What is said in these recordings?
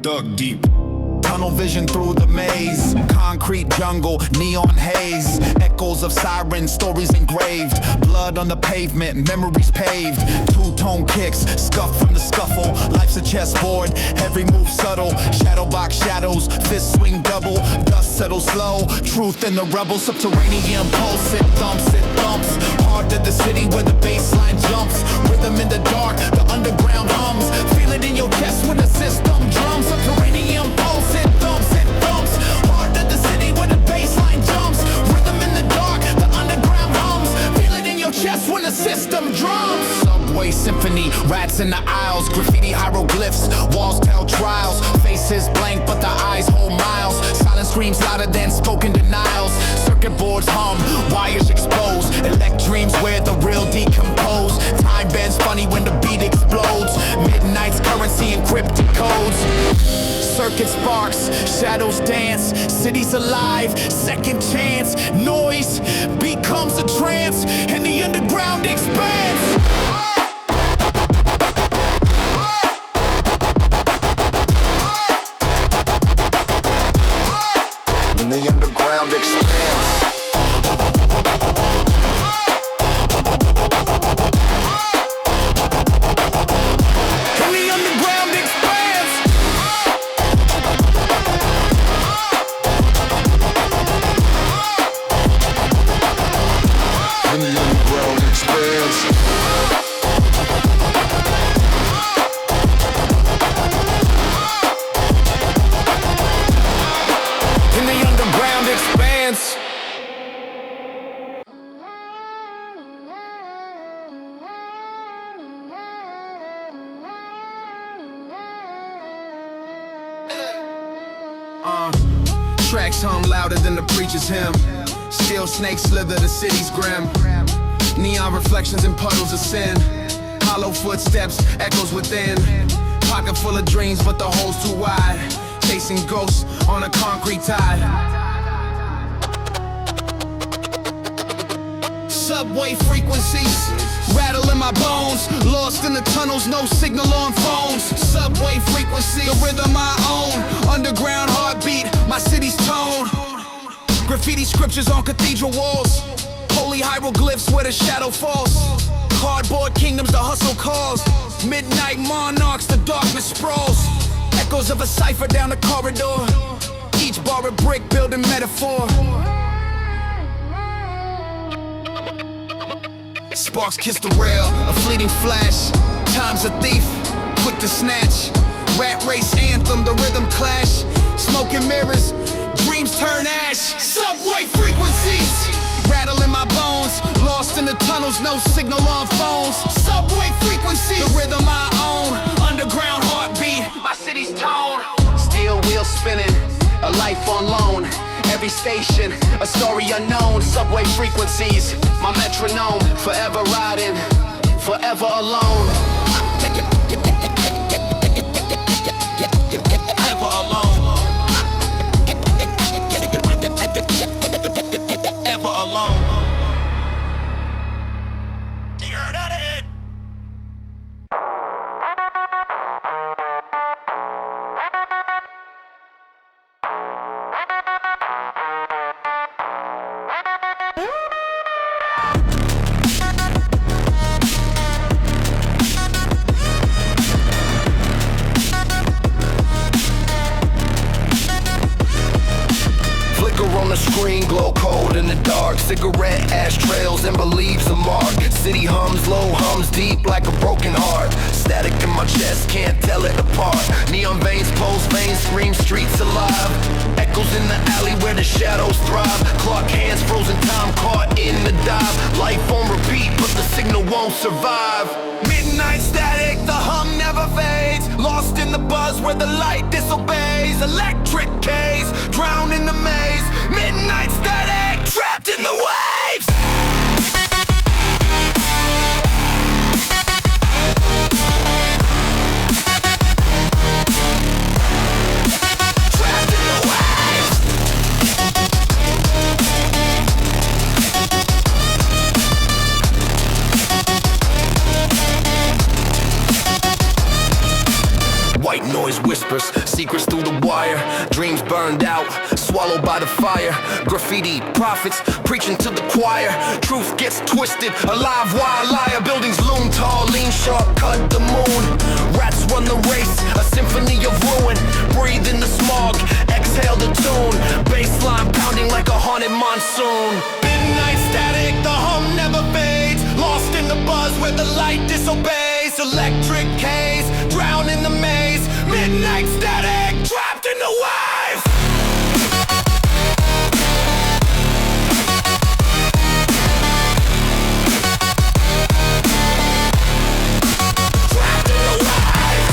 Dug deep. Tunnel vision through the maze. Concrete jungle, neon haze. Echoes of sirens, stories engraved. Blood on the pavement, memories paved. Two-tone kicks, scuff from the scuffle. Life's a chessboard, every move subtle. Shadow box shadows, fist swing double. Dust settles slow, truth in the rubble. Subterranean pulse, it thumps. Heart of the city where the baseline jumps. Rhythm in the dark, the underground hums. Feel it in your chest when the system drums. Subterranean pulse, it thumps. Heart of the city where the baseline jumps. Rhythm in the dark, the underground hums. Feel it in your chest when the system drums. Subway symphony, rats in the aisles. Graffiti hieroglyphs, walls tell trials. Faces blank but the eyes hold miles. Silence screams louder than spoken denials. Circuit boards hum, wires exposed. Elect dreams where the real decompose. Time bends funny when the beat explodes. Midnight's currency encrypted codes. Circuit sparks, shadows dance. Cities alive, second chance. Noise becomes a trance, and the underground expands. And the underground expands. Tracks hum louder than the preacher's hymn. Steel snakes slither the city's grim. Neon reflections in puddles of sin. Hollow footsteps, echoes within. Pocket full of dreams, but the hole's too wide. Chasing ghosts on a concrete tide. Subway frequencies rattle in my bones. Lost in the tunnels, no signal on phones. Subway frequency, the rhythm I own. Underground heartbeat, my city's tone. Graffiti scriptures on cathedral walls. Holy hieroglyphs where the shadow falls. Cardboard kingdoms, the hustle calls. Midnight monarchs, the darkness sprawls. Echoes of a cipher down the corridor. Each bar a brick building metaphor. Sparks kiss the rail, a fleeting flash. Time's a thief, quick to snatch. Rat race anthem, the rhythm clash. Smoke and mirrors, dreams turn ash. Subway frequencies rattle in my bones. Lost in the tunnels, no signal on phones. Subway frequencies, the rhythm I own. Underground heartbeat, my city's tone. Steel wheels spinning, a life on loan. Every station, a story unknown. Subway frequencies, my metronome. Forever riding, forever alone. Ever alone. Ever alone. You heard of it? The screen glow cold in the dark. Cigarette ash trails and believes a mark. City hums, low hums, deep like a broken heart. Static in my chest, can't tell it apart. Neon veins, pulse veins, scream streets alive. Echoes in the alley where the shadows thrive. Clock hands, frozen time caught in the dive. Life on repeat, but the signal won't survive. Midnight static, the hum never fades. Lost in the buzz where the light disobeys. Electric gaze, drowned in the maze. Midnight static, trapped in the waves. Trapped in the waves. White noise whispers, secret burned out, swallowed by the fire. Graffiti prophets preaching to the choir. Truth gets twisted, alive while liar. Buildings loom tall, lean sharp, cut the moon. Rats run the race, a symphony of ruin. Breathe in the smog, exhale the tune. Bassline pounding like a haunted monsoon. Midnight static, the hum never fades. Lost in the buzz where the light disobeys. Electric haze, drown in the maze. Midnight static, trapped in the waves. Trapped in the waves.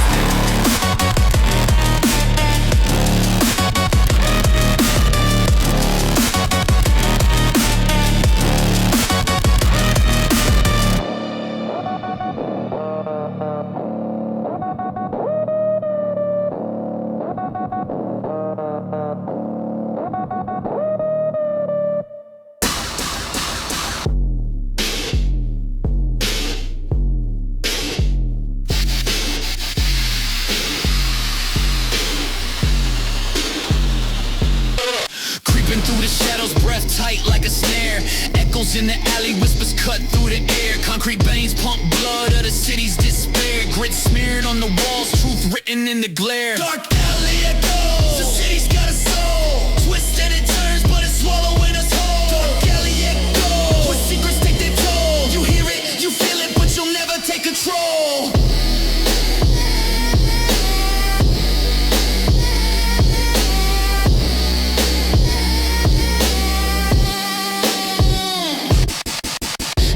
Through the shadows, breath tight like a snare. Echoes in the alley, whispers cut through the air. Concrete veins pump blood of the city's despair. Grit smeared on the walls, truth written in the glare. Dark alley echoes, the city's got a soul. Twisted it turns, but it's swallowing us whole. Dark alley echoes, where secrets take their toll. You hear it, you feel it, but you'll never take control.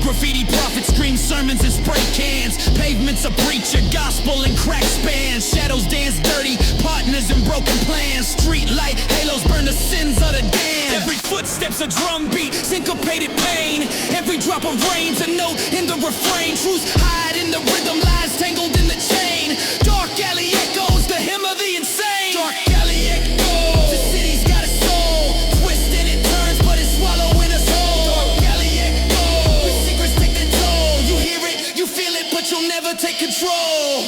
Graffiti prophets scream sermons and spray cans. Pavements a preacher, gospel and crack spans. Shadows dance dirty, partners and broken plans. Street light halos burn the sins of the damned. Every footstep's a drum beat, syncopated pain. Every drop of rain's a note in the refrain. Truths hide in the rhythm, lies tangled in the chain. Dark alley echoes, the hymn of the insane. Dark alley echoes, the city's got a soul. Twisted it turns, but it's swallowing us whole. Dark alley echoes, where secrets take their toll. You hear it, you feel it, but you'll never take control.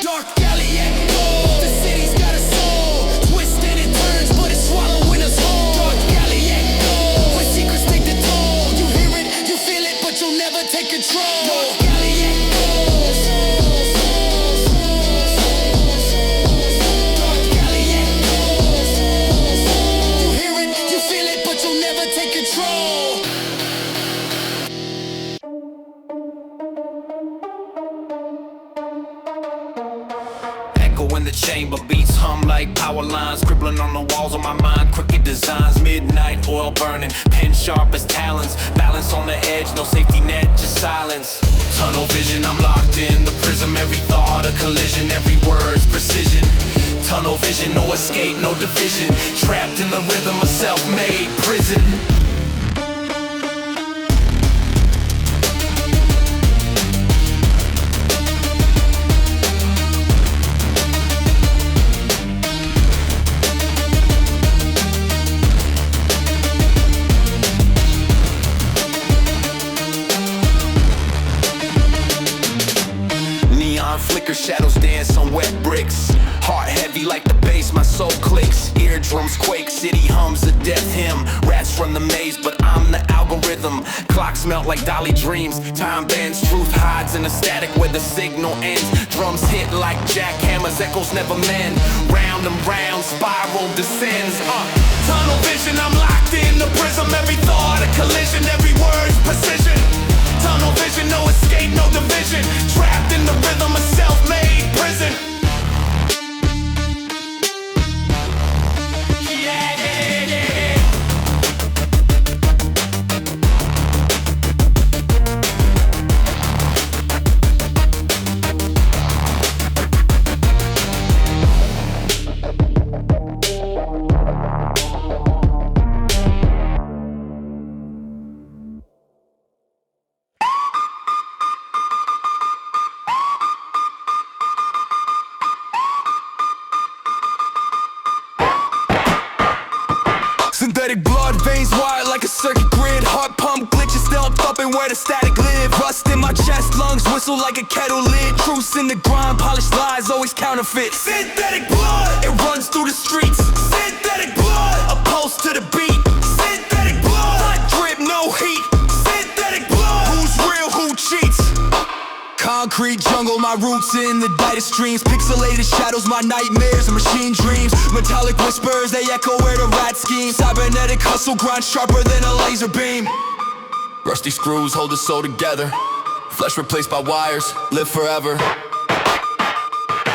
Dark alley echoes, the city's got a soul. Twisted it turns, but it's swallowing us whole. Dark alley echoes, where secrets take the toll. You hear it, you feel it, but you'll never take control. Dark alley echoes. Dark alley echoes. You hear it, you feel it, but you'll never take control. In the chamber, beats hum like power lines. Scribbling on the walls of my mind, crooked designs. Midnight oil burning, pen sharp as talons. Balance on the edge, no safety net, just silence. Tunnel vision, I'm locked in the prism. Every thought a collision, every word's precision. Tunnel vision, no escape, no division. Trapped in the rhythm of self-made prison. Flicker shadows dance on wet bricks. Heart heavy like the bass, my soul clicks. Eardrums quake, city hums a death hymn. Rats run the maze, but I'm the algorithm. Clocks melt like Dolly dreams. Time bends, truth hides in the static where the signal ends. Drums hit like jackhammers, echoes never mend. Round and round, spiral descends. Tunnel vision, I'm locked in the prism. Every thought a collision, every word's precision. Tunnel vision, no escape, no division. Trapped in the rhythm of self-made prison. Synthetic blood, veins wired like a circuit grid. Heart pump glitches, still I'm thumping where the static live. Rust in my chest, lungs whistle like a kettle lid. Truths in the grind, polished lies, always counterfeit. Synthetic blood, it runs through the streets. Synthetic blood, a pulse to the beat. Synthetic blood, blood drip, no heat. Synthetic blood, who's real, who cheats? Concrete jungle, my roots in the dightest streams. Pixelated shadows, my nightmares and machine dreams. Metallic whispers, they echo where the rat schemes. Cybernetic hustle, grind sharper than a laser beam. Rusty screws hold the soul together. Flesh replaced by wires, live forever.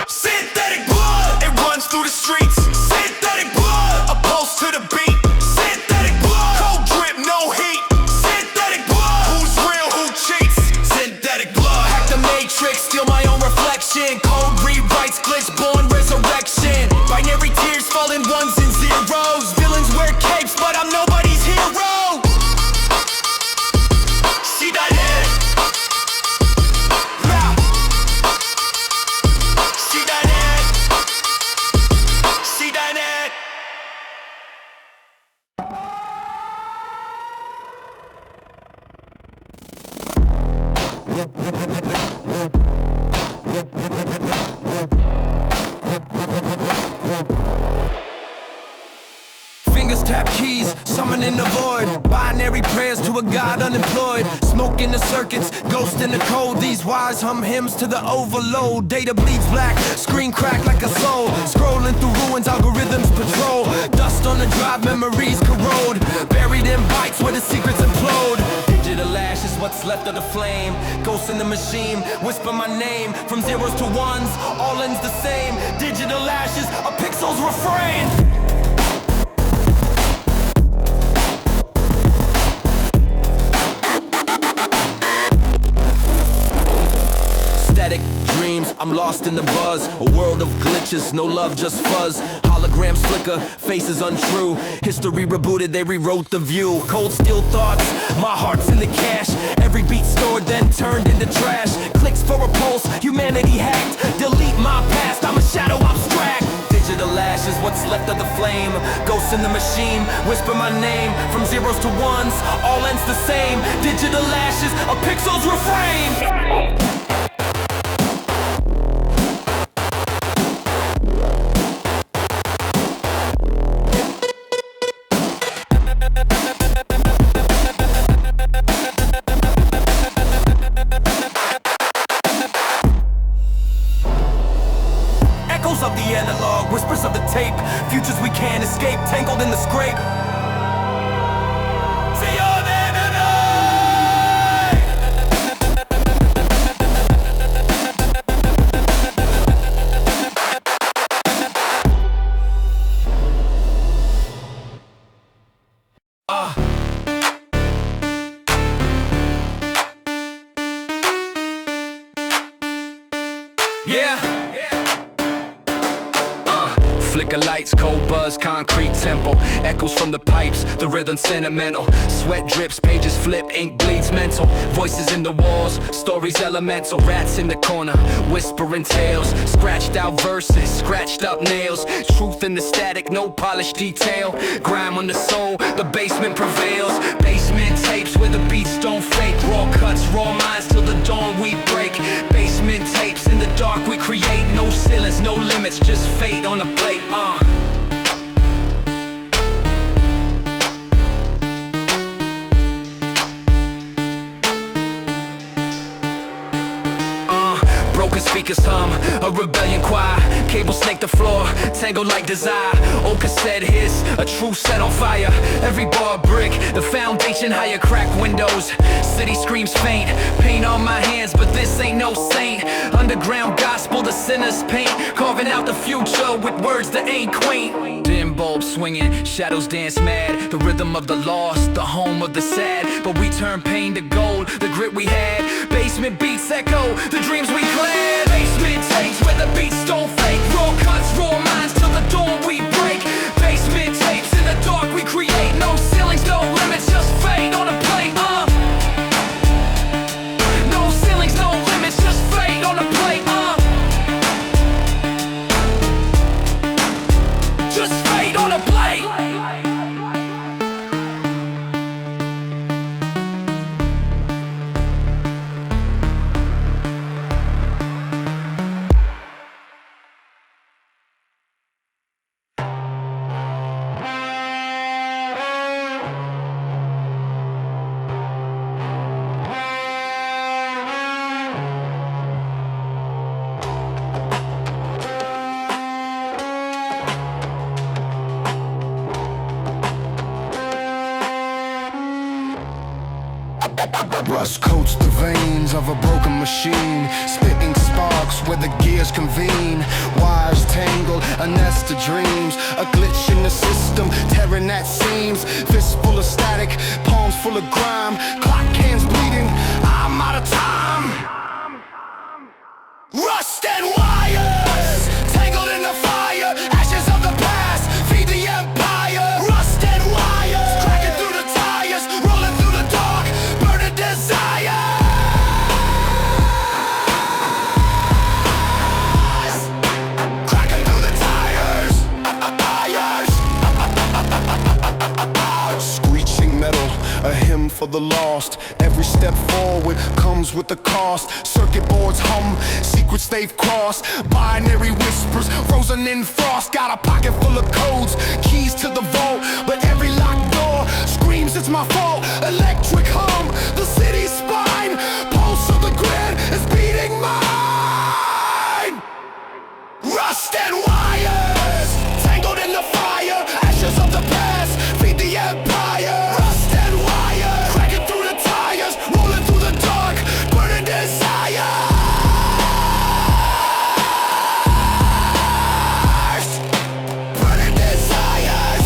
Synthetic blood, it runs through the streets. Synthetic blood, a pulse to the beat. Synthetic blood, cold drip, no heat. Synthetic blood, who's real, who cheats? Synthetic blood, hack the matrix, steal my own reflection. Code rewrites, glitch, born resurrection. Binary tears falling ones and zeros. Villains wear capes, but I'm nobody's hero. See that head? Rap. See that head? See that head? Fingers tap keys, summoning the void. Binary prayers to a god unemployed. Smoke in the circuits, ghost in the code. These wires hum hymns to the overload. Data bleeds black, screen crack like a soul. Scrolling through ruins, algorithms patrol. Dust on the drive, memories corrode. Buried in bytes where the secrets implode. Digital ash is what's left of the flame. Ghost in the machine, whisper my name. From zeros to ones, all ends the same. Digital ashes, a pixel's refrain. Static dreams, I'm lost in the buzz. A world of glitches, no love, just fuzz. Holograms flicker, faces untrue. History rebooted, they rewrote the view. Cold steel thoughts, my heart's in the cache. Every beat stored, then turned into trash. Clicks for a pulse, humanity hacked. Delete my past, I'm a shadow abstract. Digital ash is what's left of the flame. Ghosts in the machine, whisper my name. From zeros to ones, all ends the same. Digital ashes, a pixel's refrain. Of the analog, whispers of the tape. Futures we can't escape, tangled in the scrape. See you there tonight. Yeah. Flicker lights, cold buzz, concrete temple. Echoes from the pipes, the rhythm sentimental. Sweat drips, pages flip, ink bleeds mental. Voices in the walls, stories elemental. Rats in the corner, whispering tales. Scratched out verses, scratched up nails. Truth in the static, no polished detail. Grime on the soul, the basement prevails. Basement tapes where the beats don't fake. Raw cuts, raw minds till the dawn we break. Basement tapes in the dark we create. No ceilings, no limits, just fate on a plate. Broken speakers hum, a rebellion choir. Cable snake the floor, tangled like desire. Old cassette hiss, a true set on fire. Every bar brick, the foundation higher. Cracked windows, city screams faint. Paint on my hands, but this ain't no saint. Underground gospel, the sinner's paint. Carving out the future with words that ain't quaint. Dim bulbs swinging, shadows dance mad. The rhythm of the lost, the home of the sad. But we turn pain to gold, the grit we had. Basement beats echo, the dreams we clad. Basement tapes where the beats don't fake. Raw cuts, raw minds till the dawn we break. Basement tapes in the dark we create. No ceilings, no limits, just fade on a plate. No ceilings, no limits, just fade on a plate. Just fade on a plate. Rust coats the veins of a broken machine, spitting sparks where the gears convene. Wires tangled, a nest of dreams, a glitch in the system, tearing at seams. Fist full of static, palms full of grime, clock hands bleeding, I'm out of time. Rust and wires, tangled in the fire, ashes of the past, feed the empire. Rust and wires, cracking through the tires, rolling through the dark, burning desires. Cracking through the tires, screeching metal, a hymn for the lost. Every step forward comes with a cost. Circuit boards hum, secrets they've crossed. Binary whispers, frozen in frost. Got a pocket full of codes, keys to the vault, but every locked door screams it's my fault. Electric hum, the city's spine. Pulse of the grid is beating mine. Rust and wires, tangled in the fire, ashes of the past, feed the empire. Rust and wires, cracking through the tires, rolling through the dark, burning desires. Burning desires.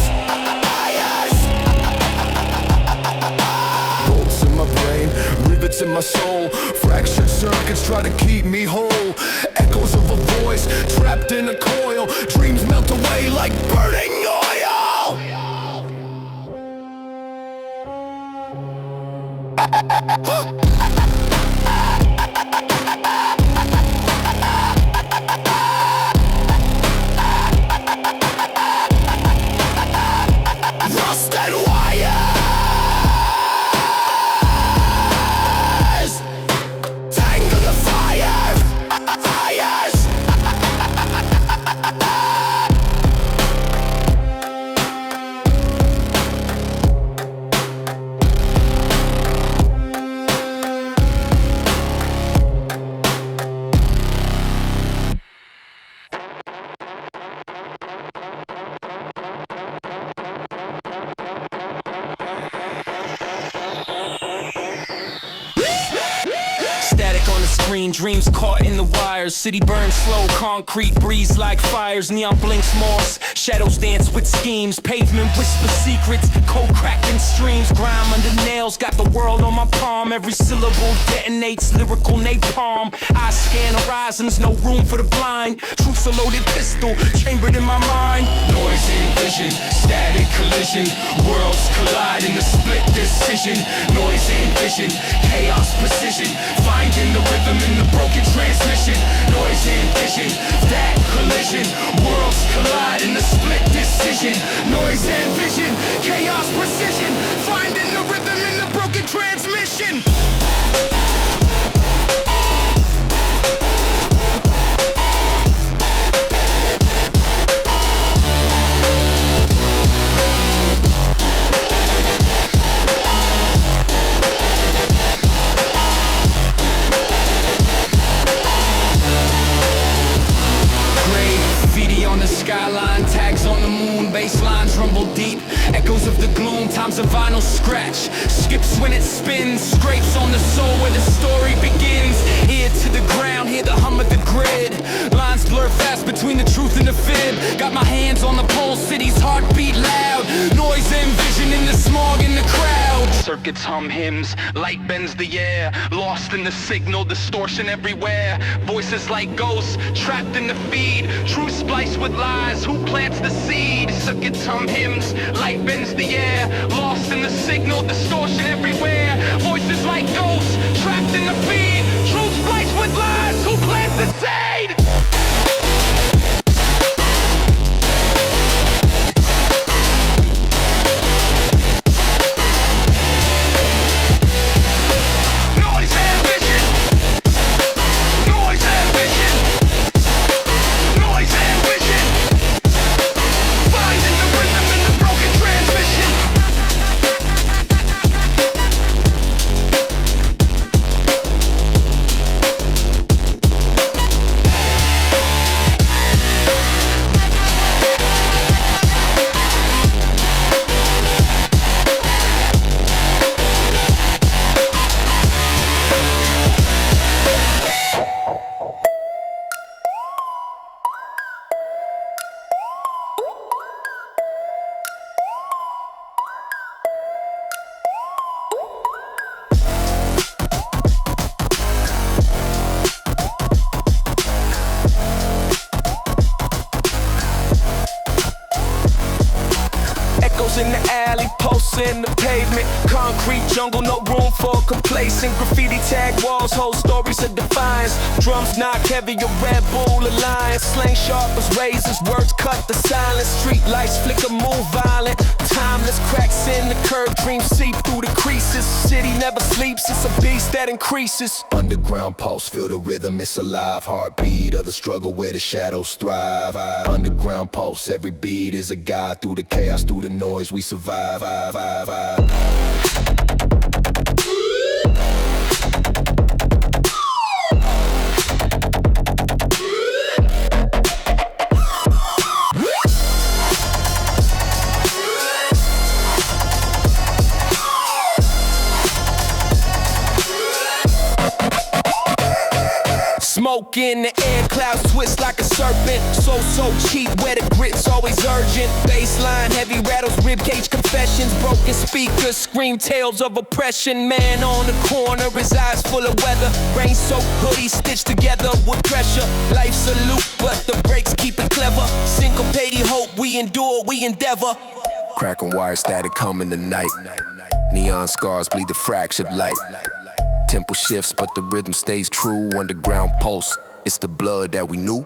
Bolts in my brain, rivets in my soul, fractured circuits try to keep me whole. Echoes of a voice trapped in a coil, dreams melt away like burning oil. Rust and wires, tangle the fires, fires. Static on the screen, dreams caught in the wires. City burns slow, concrete breathes like fires. Neon blinks moss, shadows dance with schemes. Pavement whispers secrets, cold cracking streams. Grime under nails, got the world on my palm. Every syllable detonates lyrical napalm. I scan horizons, no room for the blind. Truth's a loaded pistol, chambered in my mind. Noise and vision, static collision. Worlds collide in a split decision. Noise and vision, chaos precision. Finding the rhythm in the broken transmission. Noise and vision, that collision. Worlds collide in a split decision. Noise and vision, chaos precision. Finding the rhythm in the broken transmission. On the skyline, tags on the moon, basslines rumble deep. Echoes of the gloom, times a vinyl scratch. Skips when it spins, scrapes on the soul where the story begins. Ear to the ground, hear the hum of the grid. Lines blur fast between the truth and the fib. Got my hands on the pulse, city's heartbeat loud. Noise and vision in the smog in the crowd. Circuits hum hymns, light bends the air. Lost in the signal, distortion everywhere. Voices like ghosts, trapped in the feed. Truth spliced with lies, who plants the seed? Circuits hum hymns, light bends the air. Lost in the signal, distortion everywhere. Voices like ghosts, trapped in the feed. Truth spliced with lies, who plants the seed? the alley, pulse in the pavement. Concrete jungle, no room for complacent. Graffiti tag walls, whole stories of defiance. Drums knock heavy, a Red Bull alliance. Slang sharp as razors, words cut the silence. Street lights flicker, move violent. Timeless cracks in the curb, dreams seep through the creases. City never sleeps, it's a beast that increases. Underground pulse, feel the rhythm, it's alive. Heartbeat of the struggle where the shadows thrive. Underground pulse, every beat is a guide. Through the chaos, through the noise, we survive. Smoke in the air, clouds twist like a serpent. So cheap, where the grit's always urgent. Baseline, heavy rattles, ribcage confessions. Broken speakers, scream tales of oppression. Man on the corner, his eyes full of weather. Rain-soaked hoodie stitched together with pressure. Life's a loop, but the brakes keep it clever. Syncopated hope, we endure, we endeavor. Cracking wire, static coming tonight. Neon scars bleed the fractured light. Tempo shifts, but the rhythm stays true. Underground pulse, it's the blood that we knew.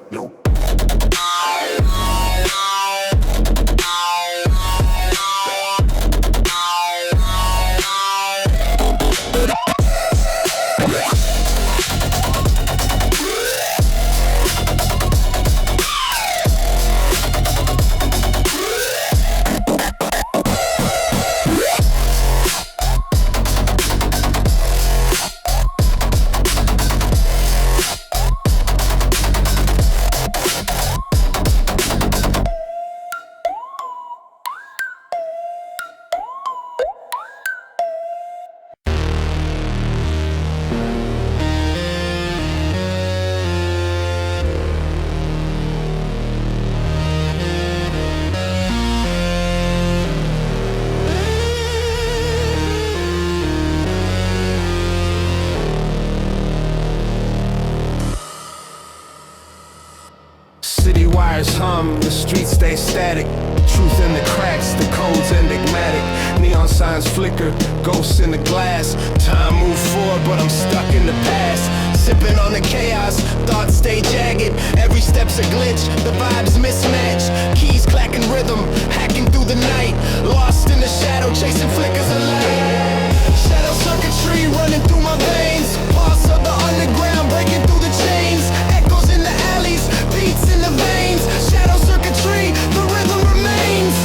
City wires hum, the streets stay static. Truth in the cracks, the code's enigmatic. Neon signs flicker, ghosts in the glass. Time moves forward, but I'm stuck in the past. Sipping on the chaos, thoughts stay jagged. Every step's a glitch, the vibes mismatch. Keys clacking rhythm, hacking through the night. Lost in the shadow, chasing flickers of light. Shadow circuitry running through my veins. Pulse of the underground, breaking through the chains. Echoes in the alleys, beats in the veins. Shadow circuitry, the rhythm remains.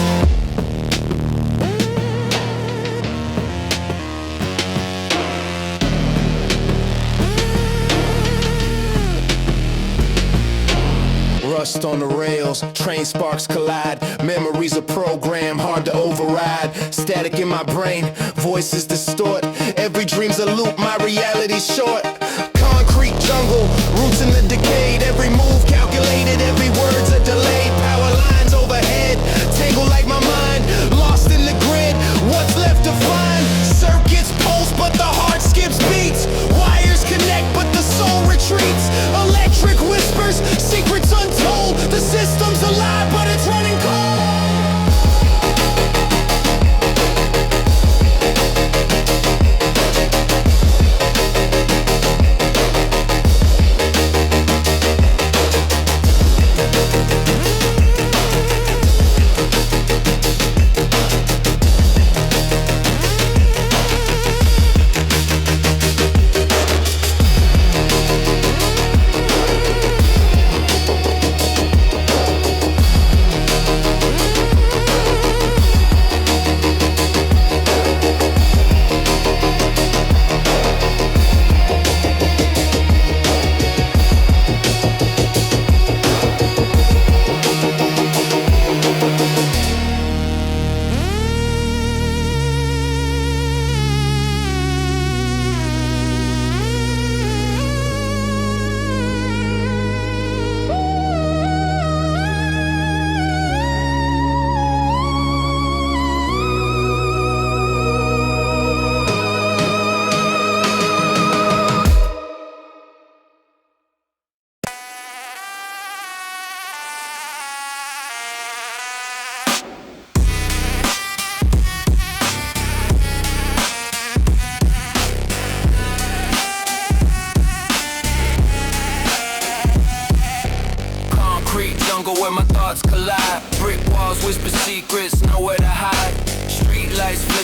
Rust on the rails, train sparks collide. Memories a program, hard to override. Static in my brain, voices distort. Every dream's a loop, my reality's short. Concrete jungle, roots in the decayed. Every move calculated, every word's a delayed. Power lines overhead, tangle like my mind. Lost in the grid, what's left to find? Circuits pulse, but the heart skips beats. Wires connect, but the soul retreats. Electric whispers, secrets untold. The system's alive, but it's running cold.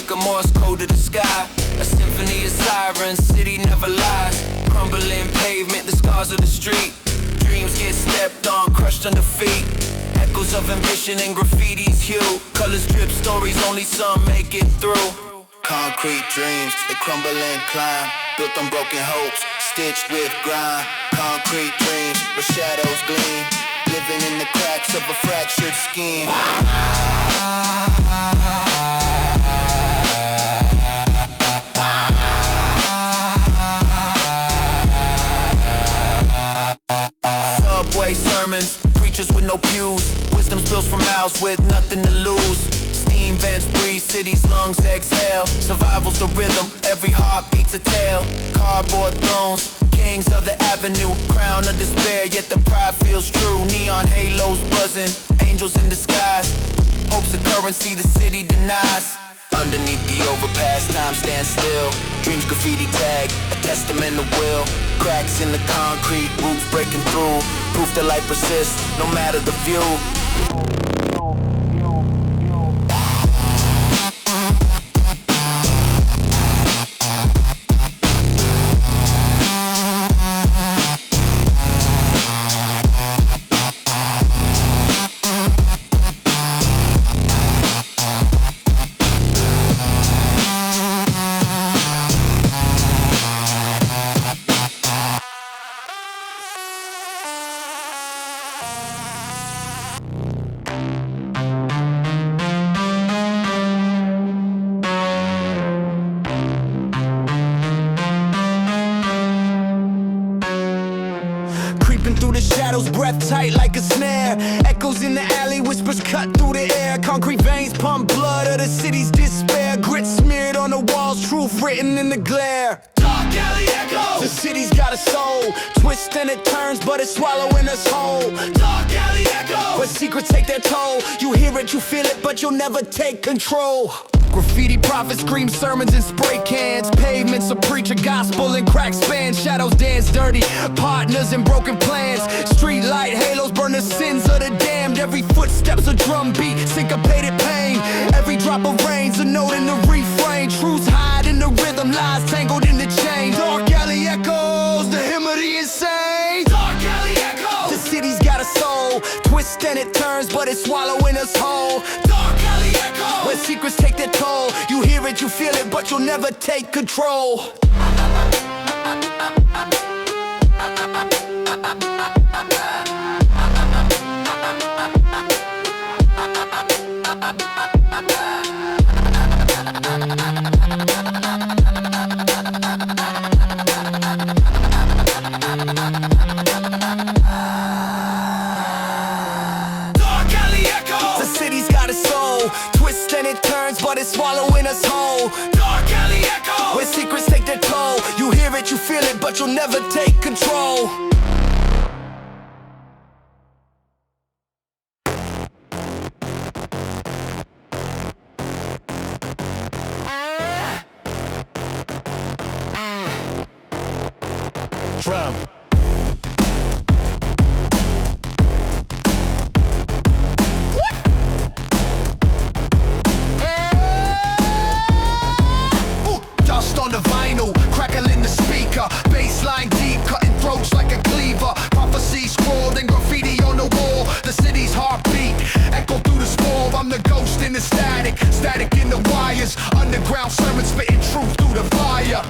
like a Morse code to the sky. A symphony of sirens, city never lies. Crumbling pavement, the scars of the street. Dreams get stepped on, crushed under feet. Echoes of ambition and graffiti's hue. Colors drip, stories only some make it through. Concrete dreams, they crumble and climb. Built on broken hopes, stitched with grime. Concrete dreams, where shadows gleam. Living in the cracks of a fractured scheme. Subway sermons, preachers with no pews. Wisdom spills from mouths with nothing to lose. Steam vents breathe, cities lungs exhale. Survival's the rhythm, every heart beats a tale. Cardboard thrones, kings of the avenue. Crown of despair, yet the pride feels true. Neon halos buzzing, angels in disguise. Hope's a currency the city denies. Underneath the overpass, time stands still. Dreams graffiti tag, a testament of will. Cracks in the concrete, roots breaking through. Proof that life persists, no matter the view. Through the shadows, breath tight like a snare. Echoes in the alley, whispers cut through the air. Concrete veins pump blood of the city's despair. Grit smeared on the walls, truth written in the glare. Dark alley echoes. The city's got a soul, twists and it turns, but it's swallowing us whole. Dark alley echoes. Where secrets take their toll. You hear it, you feel it, but you'll never take control. Graffiti prophets scream sermons and spray cans. Pavements a preacher gospel and crack spans. Shadows dance dirty, partners and broken plans. Street light halos burn the sins of the damned. Every footstep's a drum beat, syncopated pain. Every drop of rain's a note in the refrain. Truths hide in the rhythm, lies tangled in the chain. Dark alley echoes, the hymn of the insane. Dark alley echoes. The city's got a soul, twists and it turns, but it's swallowing us whole. Dark alley echoes. Where secrets take their toll. You hear it, you feel it, but you'll never take control. And it turns, but it's swallowing us whole. Dark alley echo, where secrets take their toll. You hear it, you feel it, but you'll never take control. Drum. On the vinyl, crackling the speaker. Bassline deep, cutting throats like a cleaver. Prophecy scrawled in graffiti on the wall. The city's heartbeat, echo through the storm. I'm the ghost in the static, static in the wires. Underground sermons spitting truth through the fire.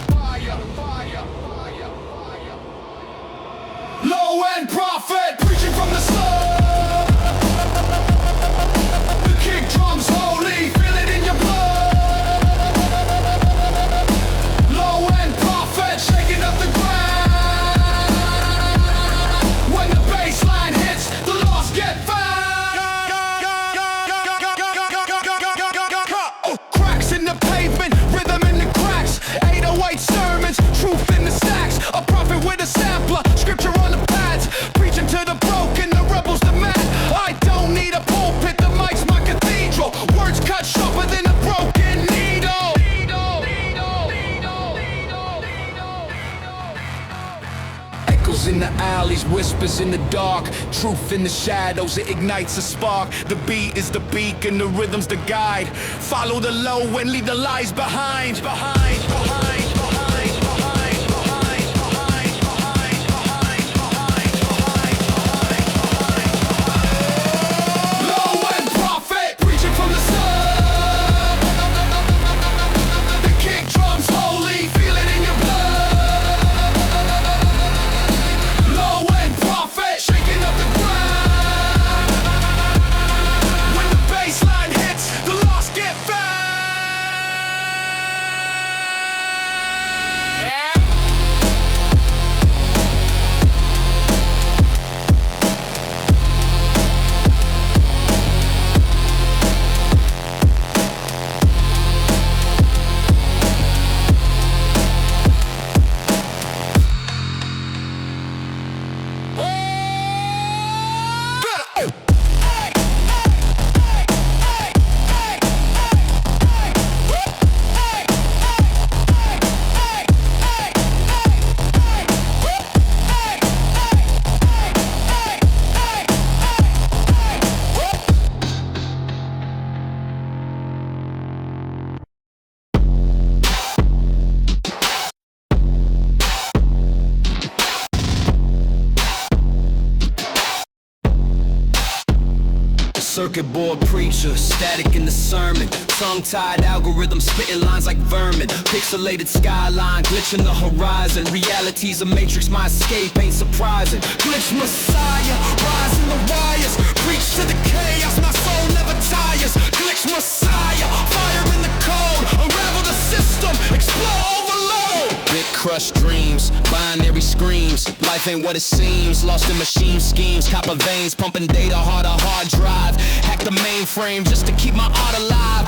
Valley's whispers in the dark, truth in the shadows, it ignites a spark. The beat is the beacon, the rhythm's the guide. Follow the low and leave the lies behind. Low end prophet, preaching from the sun. The kick drums holy, feel it in your blood. Low end prophet, shaking up the ground. When the bass line hits, the lost get found. Circuit board preacher, static in the sermon. Tongue-tied algorithm, spitting lines like vermin. Pixelated skyline, glitching the horizon. Reality's a matrix, my escape ain't surprising. Glitch messiah, rising the wires. Preach to the chaos, my soul never tires. Glitch messiah, fire in the code. Unravel the system, explode, overload. Big crushed dreams, binary screams. Life ain't what it seems, lost in machine schemes. Copper veins, pumping data, hard drive. Hack the mainframe just to keep my art alive.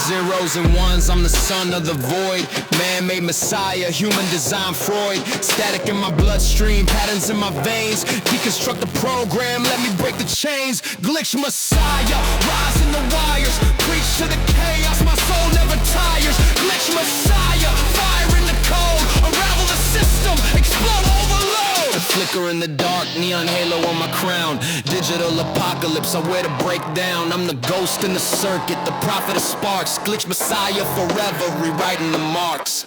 Zeros and ones, I'm the son of the void. Man-made messiah, human design Freud. Static in my bloodstream, patterns in my veins. Deconstruct the program, let me break the chains. Glitch messiah, rising the wires. Preach to the chaos, my soul never tires. Glitch messiah, fire in the code. Unravel the system, explode, overload. A flicker in the dark, neon halo on my crown. Digital apocalypse, I wear the breakdown. I'm the ghost in the circuit, the prophet of sparks. Glitch messiah forever, rewriting the marks.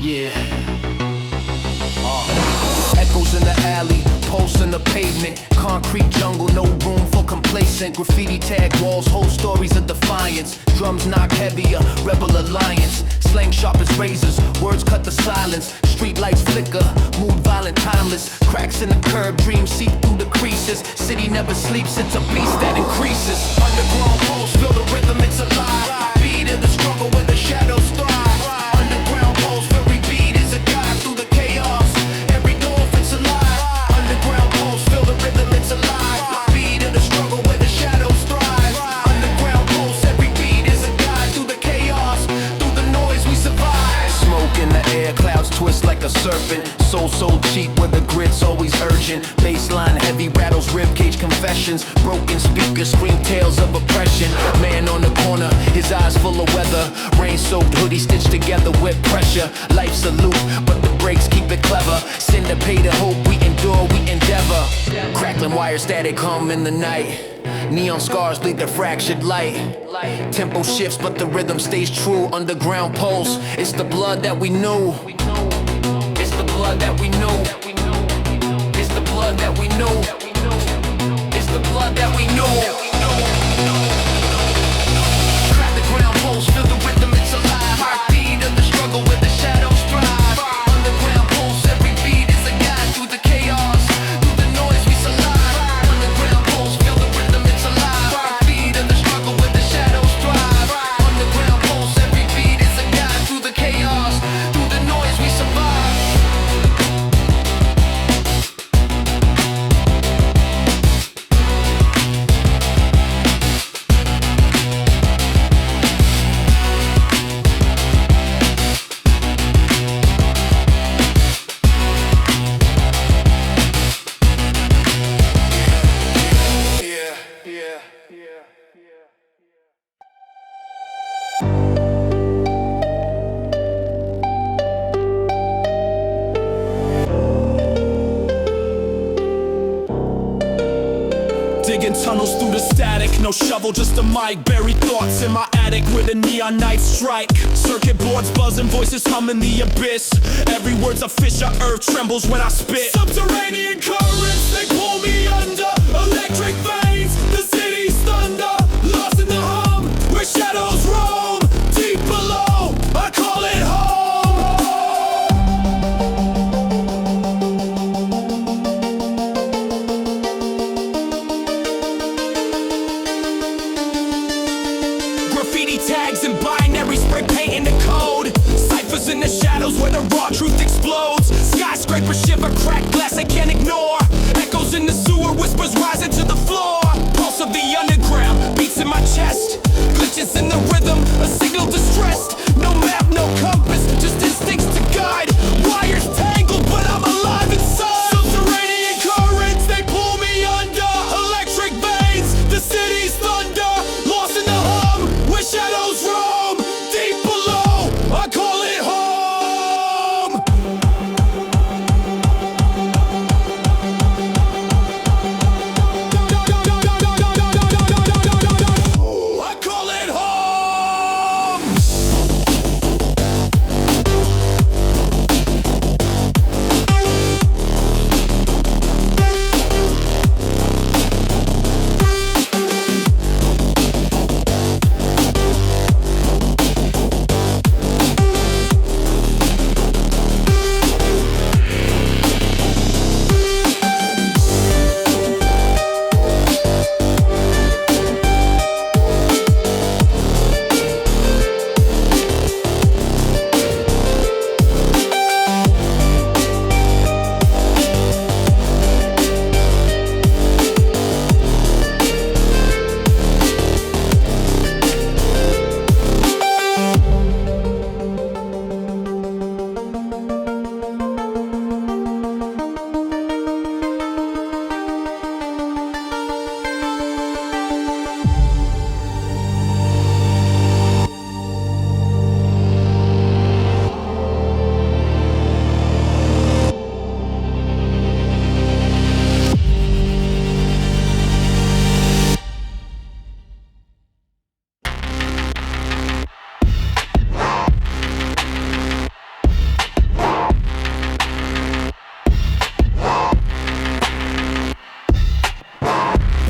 Yeah. Echoes in the alley, pulse in the pavement. Concrete jungle, no room for complacent. Graffiti tag walls, whole stories of defiance. Drums knock heavier, rebel alliance. Slang sharp as razors, words cut the silence. Street lights flicker, mood violent, timeless. Cracks in the curb, dreams seep through the creases. City never sleeps, it's a beast that increases. Underground pulse, feel the rhythm, it's alive. Beat of the struggle where the shadows thrive. Underground pulse, every beat is a guide through the chaos. Every door fits alive. Underground pulse, feel the rhythm, it's alive. Beat of the struggle where the shadows thrive. Underground pulse, every beat is a guide through the chaos. Through the noise we survive. Smoke in the air, clouds twist like a serpent. Soul so cheap where the grit's always urgent. Baseline heavy rattles, ribcage confessions. Broken speakers scream tales of oppression. Man on the corner, his eyes full of weather. Rain-soaked hoodie stitched together with pressure. Life's a loop, but the brakes keep it clever. Syndicated hope, we endure, we endeavor. Crackling wire static hum in the night. Neon scars lead to fractured light. Tempo shifts, but the rhythm stays true. Underground pulse, it's the blood that we knew. It's the blood that we knew. It's the blood that we knew. It's the blood that we knew. Crack the ground pulse, feel the rhythm, it's alive. Heartbeat of the struggle where the shadows thrive. Underground pulse, every beat is a guide through the chaos. Through the noise we survive. Underground pulse, feel the rhythm, it's alive. Heartbeat of the struggle where the shadows thrive. Underground pulse, every beat is a guide through the chaos. Through the noise we survive. wind tunnels through the static. No shovel, just a mic. Buried thoughts in my attic where the neon nights strike. Circuit boards buzzing, voices humming the abyss. Every word's a fish, our earth trembles when I spit. Subterranean currents, they pull me under. Electric veins, the city's thunder. Lost in the hum, where shadows roam. Deep below, I call it home. Graffiti tags and binary spray painting the code. Ciphers in the shadows where the raw truth explodes. Skyscraper shiver, cracked glass I can't ignore. Echoes in the sewer, whispers rising to the floor. Pulse of the underground, beats in my chest. Glitches in the rhythm, a signal distressed. No map, no compass, just instincts to guide. Wires tangled, but I'm alive inside. Subterranean currents, they pull me under. Electric veins, the city's thunder. Lost in the hum, where shadows roam. Deep below, I call it home. I call it home.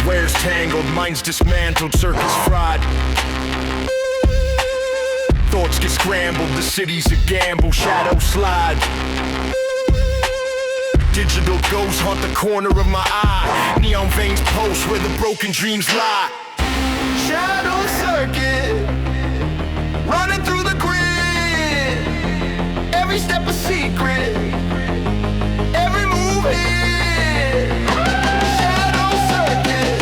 Wares tangled, minds dismantled, circuits fried. Thoughts get scrambled, the city's a gamble, shadows slide. Digital ghosts haunt the corner of my eye. Neon veins pulse where the broken dreams lie. Shadow circuit, running through the grid. Every step a secret, every move hid. Shadow circuit,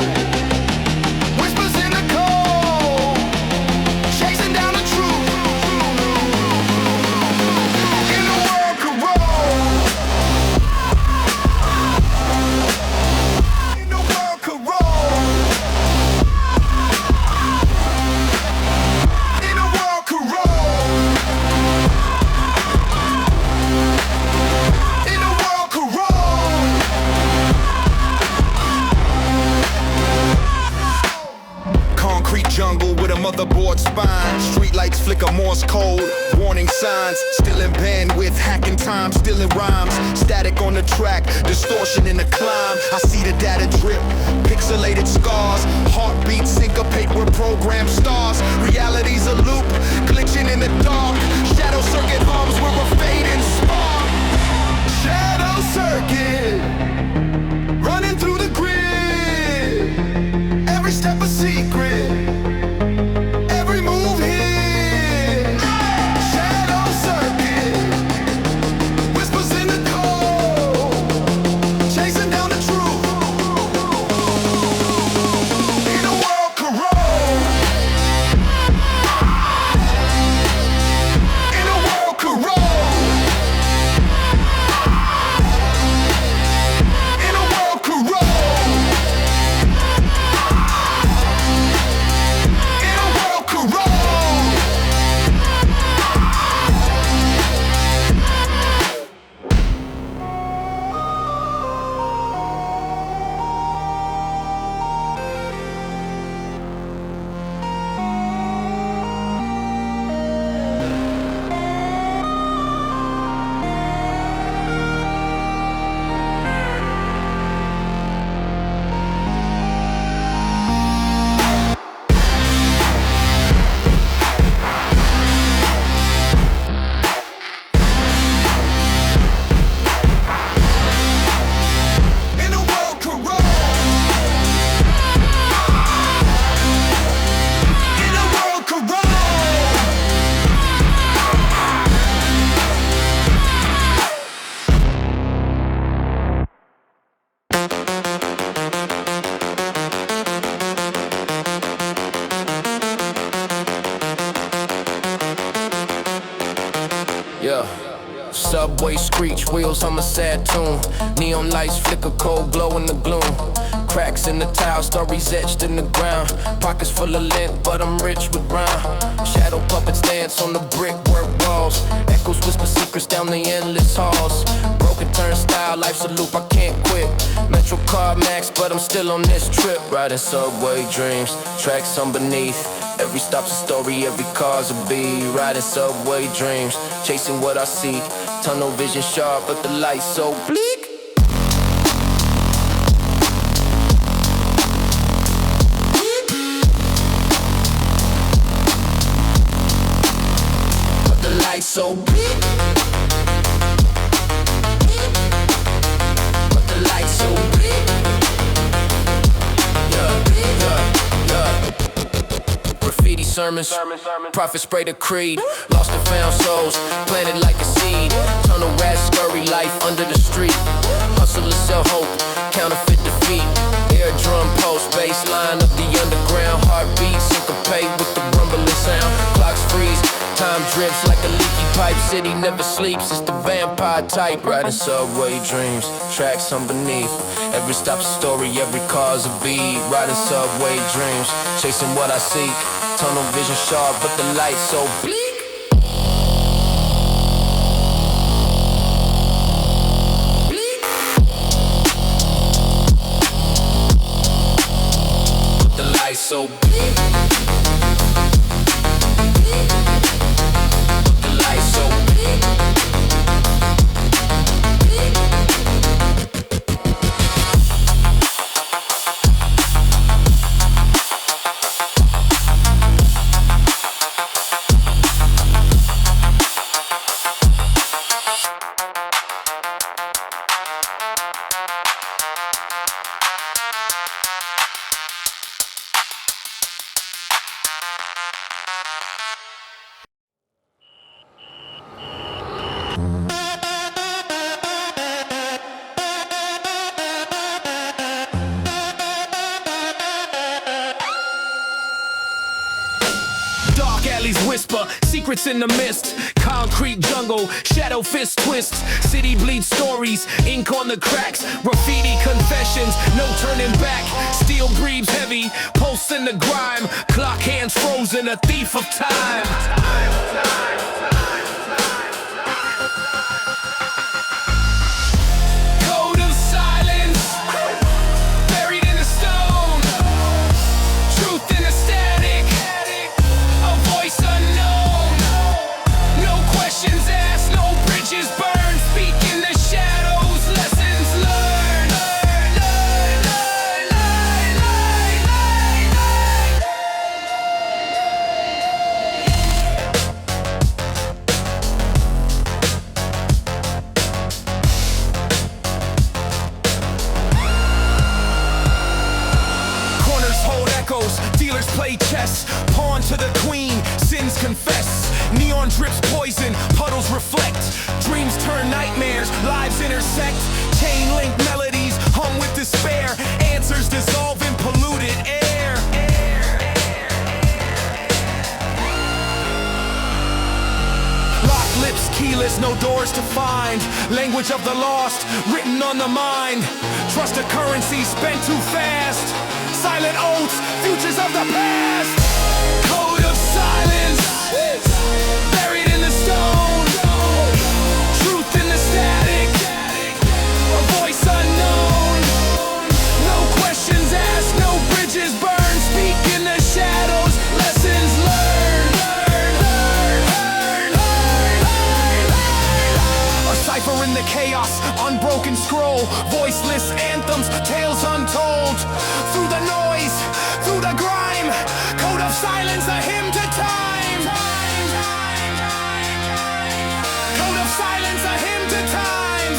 whispers in the cold, chasing down the truth. In the world corrode, in the world corrode, in the world corrode, in the world corrode. Concrete jungle with a motherboard spine. Streetlights flicker Morse code, warning signs. Still in bandwidth, hacking time, still in rhymes. Static on the track, distortion in the climb. I see the data drip, pixelated scars. Heartbeat syncopate where program stars. Reality's a loop, glitching in the dark. Shadow circuit hums where we're fading spark. Shadow circuit, running through the grid. Every step a secret, every move hid. Shadow circuit, whispers in the cold, chasing down the truth. In a world corrode, Yeah. Subway screech, wheels hum a sad tune. Neon lights flicker, cold glow in the gloom. Cracks in the tile, stories etched in the ground. Pockets full of lint, but I'm rich with rhyme. Shadow puppets dance on the brickwork walls. Echoes whisper secrets down the endless halls. Broken turnstile, life's a loop, I can't quit. Metro car max, but I'm still on this trip. Riding subway dreams, tracks on beneath. Every stop's a story, every car's a beat. Riding subway dreams, chasing what I seek. Tunnel vision sharp, but the light's so bleak. But the light's so bleak. But the light's so bleak. Graffiti sermons, prophets spray the creed. Lost and found souls, planted like a seed. Tunnel rats scurry life under the street. Hustle and sell hope, counterfeit defeat. Air drum pulse, baseline of the underground. Heartbeat syncopate with the rumbling sound. Clocks freeze, time drips like a leaky pipe. City never sleeps, it's the vampire type. Riding subway dreams, tracks on beneath. Every stop's a story, every car's a beat. Riding subway dreams, chasing what I seek. Tunnel vision sharp, but the light's so bleak. But the light's so bleak. But the light's so bleak. Dark alleys whisper, secrets in the mist. Concrete jungle, shadow fist twists. City bleeds stories, ink on the cracks. Graffiti confessions, no turning back. Steel breathes heavy, pulse in the grime. Clock hands frozen, a thief of time. Code of silence, buried in the stone. Truth in the static, a voice unknown. No questions asked, no bridges burned. Speak in the shadows, lessons learned. Corners hold echoes, dealers play chess. Pawn to the queen, sins confess. Neon drips poison, puddles reflect. Dreams turn nightmares, lives intersect. Chain link melodies hum with despair. Answers dissolve in polluted air. Locked lips, keyless, no doors to find. Language of the lost, written on the mind. Trust a currency spent too fast. Silent oaths, futures of the past. Code of silence, buried in the stone. Truth in the static, a voice unknown. No questions asked, no bridges burned. Speak in the shadows, lessons learned. A cipher in the chaos, unbroken scroll. Voiceless anthems, tales untold. Through the noise, through the grime. Code of silence, a hymn to time. Code of silence, a hymn to time.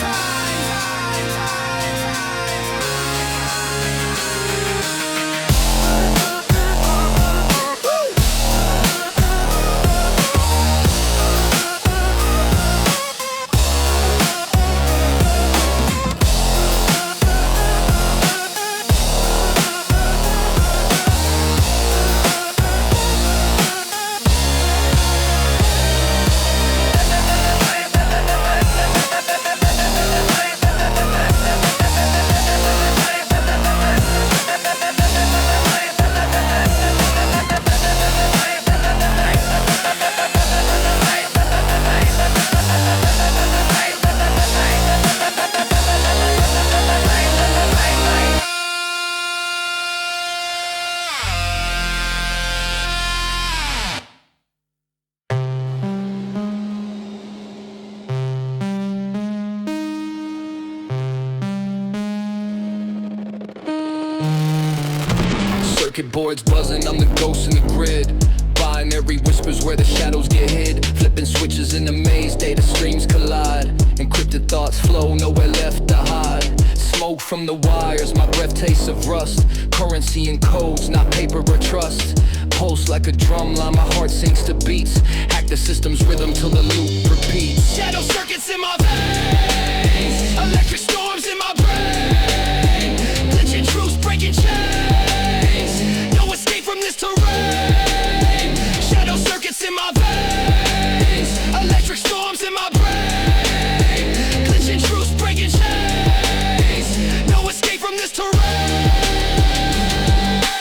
Circuit boards buzzing, I'm the ghost in the grid. Binary whispers where the shadows get hid. Flipping switches in a maze, data streams collide. Encrypted thoughts flow, nowhere left to hide. Smoke from the wires, my breath tastes of rust. Currency and codes, not paper or trust. Pulse like a drum line, my heart sinks to beats. Hack the system's rhythm till the loop repeats. Shadow circuits in my veins, electric storms in my brain. Glitching truths, breaking chains. No escape from this terrain. Shadow circuits in my veins, electric storms in my brain. Glitching truths, breaking chains. No escape from this terrain.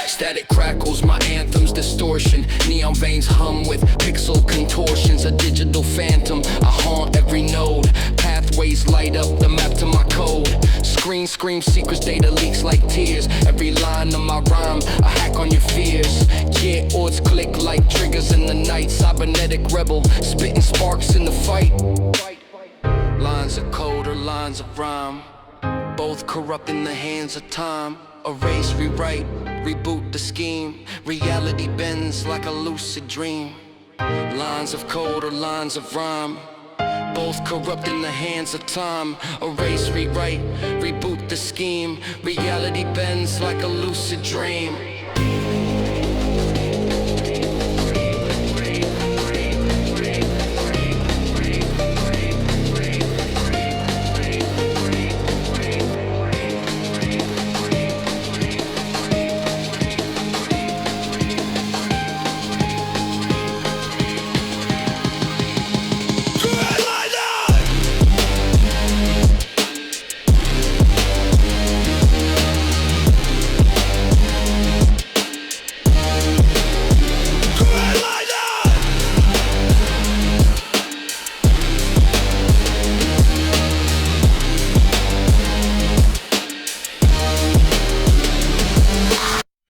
Static crackles, my anthem's distortion. Neon veins hum with pixel contortions. A digital phantom, I haunt every node. Pathways light up the map to my code. Screen screams secrets, data leaks like tears. Every line of my rhyme, a hack on your fears. Yeah, odds click like triggers in the night. Cybernetic rebel, spitting sparks in the fight. Lines of code or lines of rhyme, both corrupt in the hands of time. Erase, rewrite, reboot the scheme. Reality bends like a lucid dream. Lines of code or lines of rhyme, both corrupt in the hands of time. Erase, rewrite, reboot the scheme. Reality bends like a lucid dream.